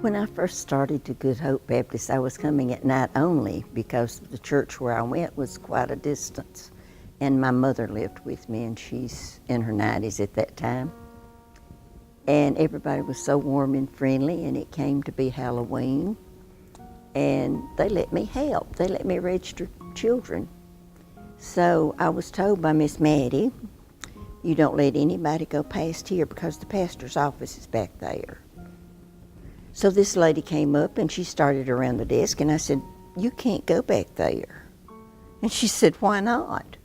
When I first started to Good Hope Baptist, I was coming at night only because the church where I went was quite a distance. And my mother lived with me, and she's in her 90s at that time. And everybody was so warm and friendly, and it came to be Halloween. And they let me help. They let me register children. So I was told by Miss Maddie, you don't let anybody go past here because the pastor's office is back there. So this lady came up and she started around the desk, and I said, you can't go back there. And she said, why not?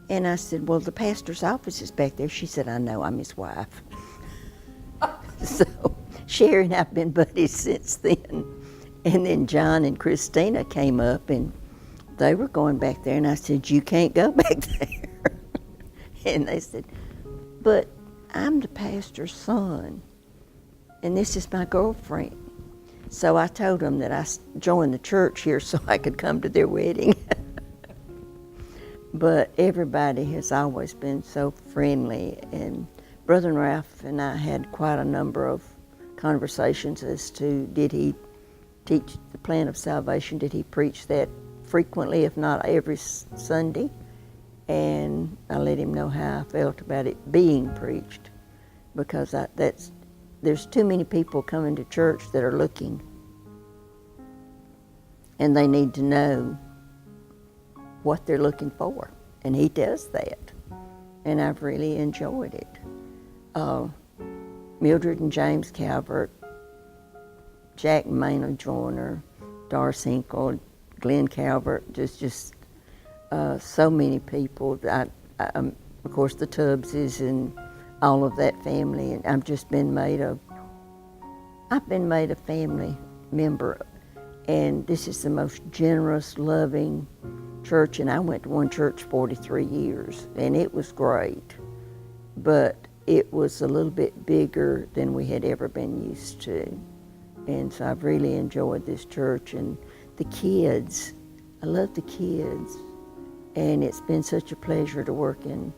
And I said, well, the pastor's office is back there. She said, I know, I'm his wife. So Sherry and I have been buddies since then. And then John and Christina came up and they were going back there, and I said, you can't go back there. And they said, but I'm the pastor's son, and this is my girlfriend. So I told them that I joined the church here so I could come to their wedding. But everybody has always been so friendly, and Brother Ralph and I had quite a number of conversations as to, did he teach the plan of salvation? Did he preach that frequently, if not every Sunday? And I let him know how I felt about it being preached, because there's too many people coming to church that are looking, and they need to know what they're looking for, and he does that, and I've really enjoyed it. Mildred and James Calvert, Jack Maynard Joyner, Doris Hinkle, Glenn Calvert, just so many people. Of course, the Tubbses and all of that family, and I've been made a family member, and this is the most generous, loving church. And I went to one church 43 years, and it was great, but it was a little bit bigger than we had ever been used to. And so I've really enjoyed this church, and the kids, I love the kids, and it's been such a pleasure to work in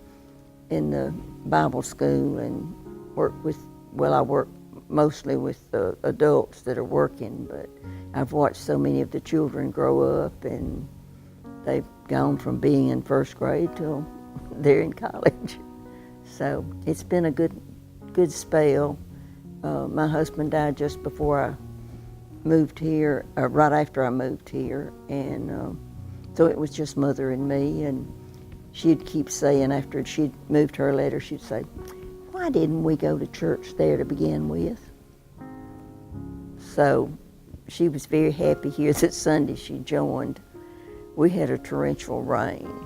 the Bible school and I work mostly with the adults that are working, but I've watched so many of the children grow up, and they've gone from being in first grade till they're in college. So it's been a good spell. My husband died just before I moved here, right after I moved here, and so it was just Mother and me. And she'd keep saying, after she'd moved her letter, she'd say, why didn't we go to church there to begin with? So she was very happy here that Sunday she joined. We had a torrential rain.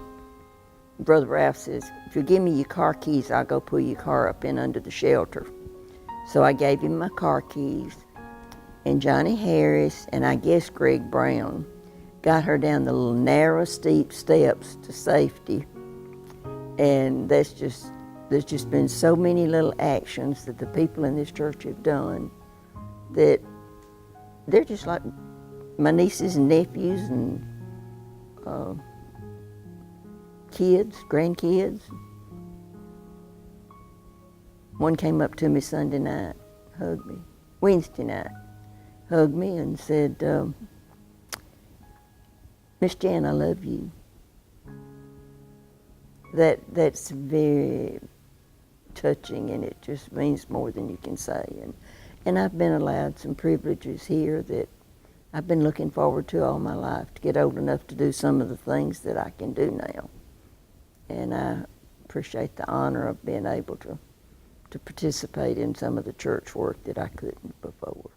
Brother Ralph says, if you give me your car keys, I'll go pull your car up in under the shelter. So I gave him my car keys, and Johnny Harris and I guess Greg Brown got her down the little narrow, steep steps to safety. And there's just been so many little actions that the people in this church have done that they're just like my nieces and nephews and kids, grandkids. One came up to me Sunday night, hugged me, Wednesday night, hugged me and said, Miss Jan, I love you. That's very touching, and it just means more than you can say. And I've been allowed some privileges here that I've been looking forward to all my life, to get old enough to do some of the things that I can do now. And I appreciate the honor of being able to participate in some of the church work that I couldn't before.